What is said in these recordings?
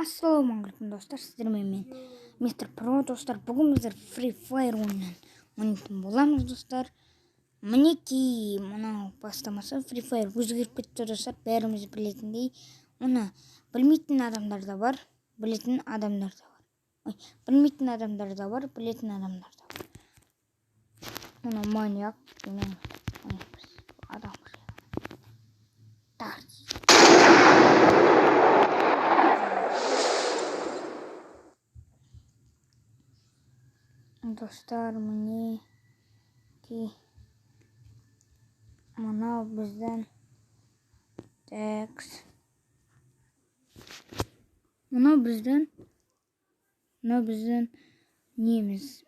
Ассалаумағалейкум достар, сіздермен мен мистер Про достар. Бүгін біздер Free Fire ойнайтын боламыз достар. Мінекей мынау бастамасы Free Fire өзгеріп кетті достар, бәріміз білетіндей. Оны білмейтін адамдар да бар, білетін адамдар да бар. Білмейтін адамдар да бар, білетін адамдар да бар. Мына маньяк деген адам. Достар, мінекей мынау біздің мынау біздің неміз.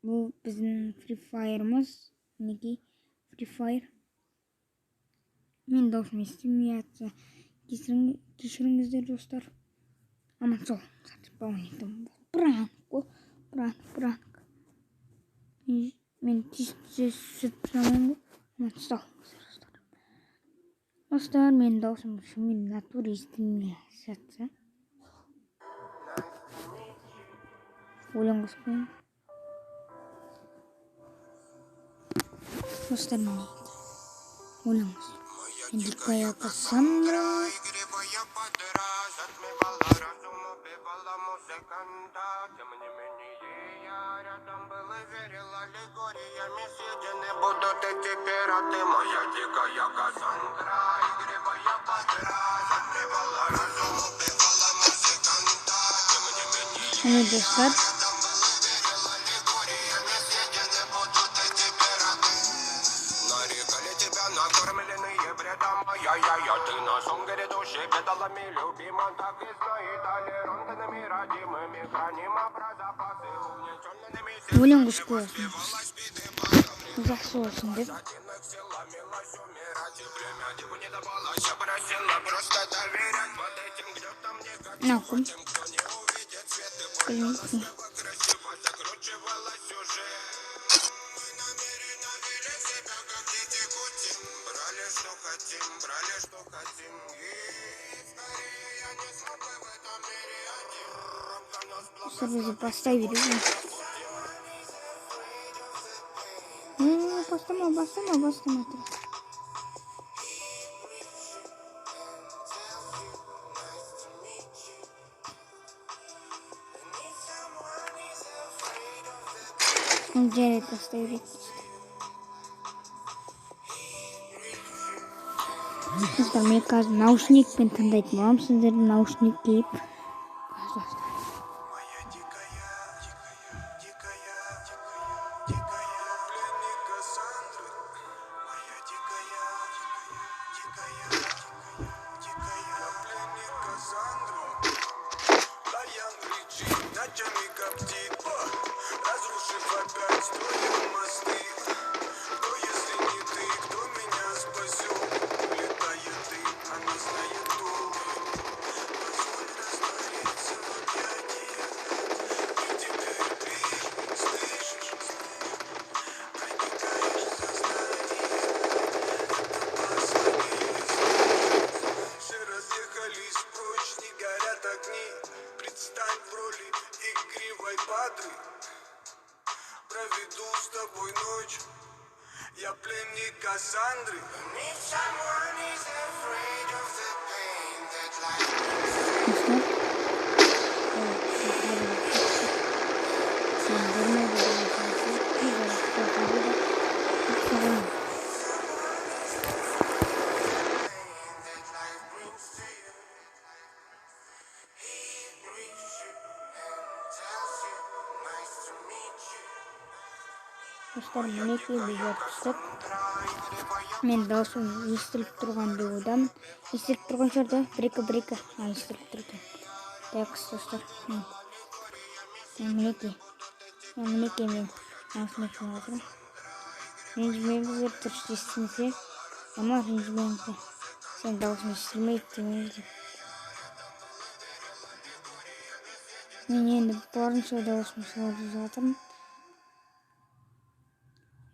Бұл біздің Free Fire'мыз. Мінекей Free Fire. Мен даусым естілмейатса кешіріңіздер достар. Аман сол. Пранк. Мен сөйтіп санаймын ғой. Аман сол. Достар, мен даусым шынымен натуре естілмейатса. Өлең қосып қояйын. Достар, міне өлең қосып. Дикая Кассандра. Достар, өлең қосып қоясың. Жақсы болсын деп. Нақым. Сразу поставили. Бастама. Жарайды поставили. Достар, мен қазір наушникпен тыңдайтын боламын. Сіздер наушник киіп. Проведу с тобой ночь. Я пленник Кассандры. Достар, мінекей біздер түстік. Мен даусым естіліп тұрған деп ойдамын. Естіліп тұрған жерде бір-екі. Естіліп тұрды. Тәкіс достар. Мінекей мен наушникпен отырмын. Ренжімеңіздер, дұрыс естімесе. Ama ренжімеңіздер. Сен даусым естілмейді демеңіздер. Мен енді барынша даусым шығарып жатырмын.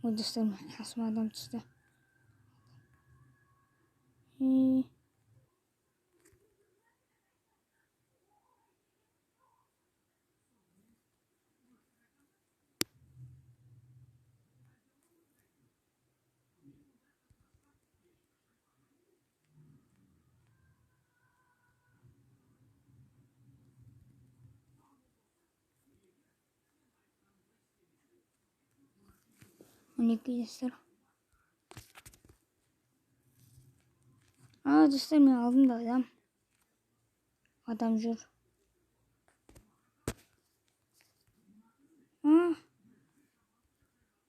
Ой, достар, асыма адам түсті. 12 достар. Достар, мен алдымда адам жүр.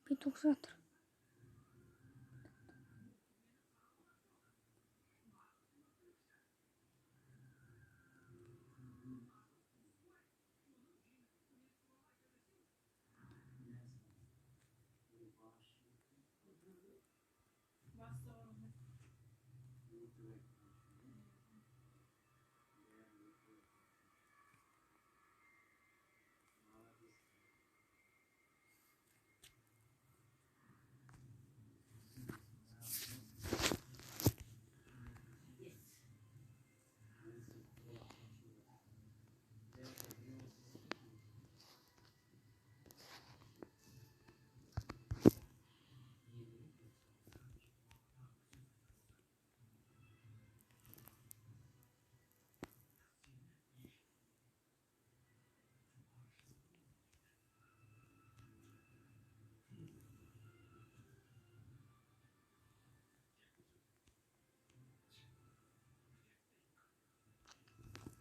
Петух жатыр.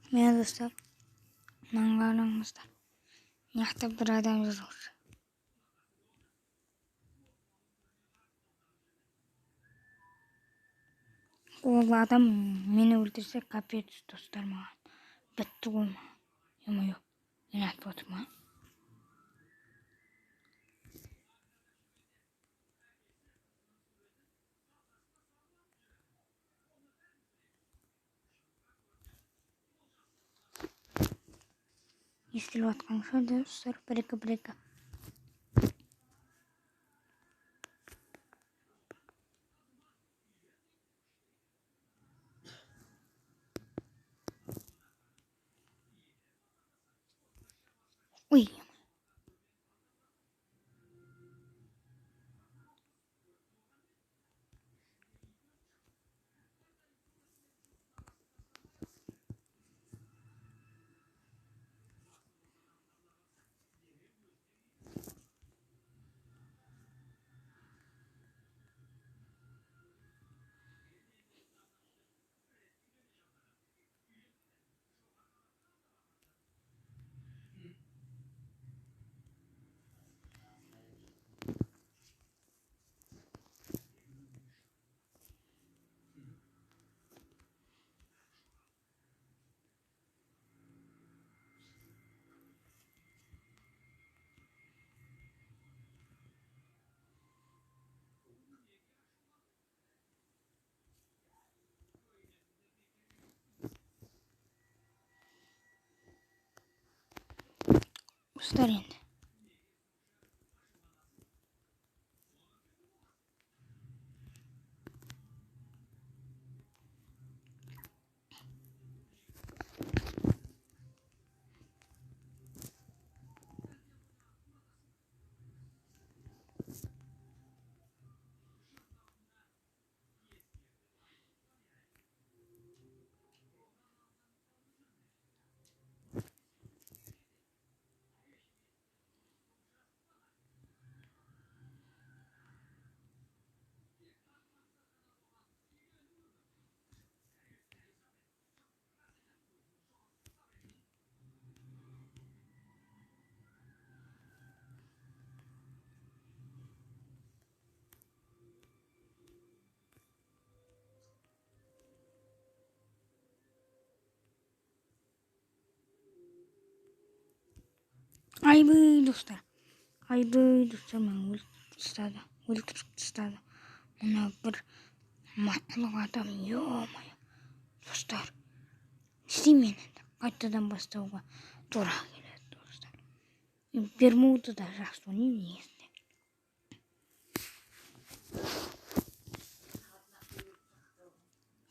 Мен достар, қараңыздар. Мына бір адам жүр. Ол адам мені өлтірсе, капец достар маған. Бітті ғой маған. Ема-ё, мен айтып отырмын. Естіліп атқан шығар достар, бір-екі. Ой. Dostlar енді. Айбай достар, мен өлтіріп тастады. Мына бір мақұлық адам, ё-моё. Достар, істеймін енді. Қайтадан бастауға тура келеді достар. Бермуды да жақсы ойнаймын негізінде.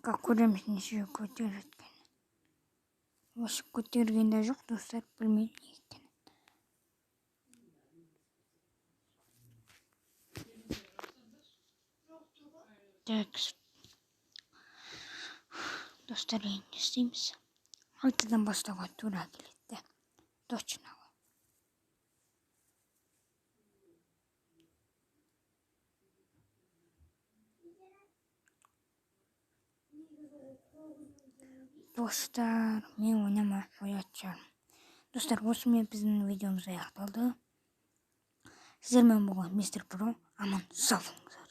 Как көреміз неше көтерілген. Осы көтерген де жоқ достар, білмеймін екен. Так, достар, енді істейміз. Қайтадан бастауға тура келеді. Точно. Достар, мен ойнамай қоятын. Достар, осымен біздің видеомыз аяқталды. Сіздермен болған мистер Про, аман сау болыңыздар.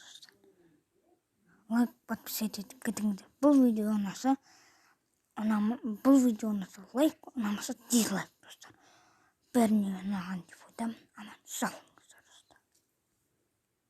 Лайк, подписывайтесь етіңіздер. Бұл видео ұнаса лайк, ұнамаса дизлайк, достар. Бәріне ұнаған деп айтамын. Аман сау.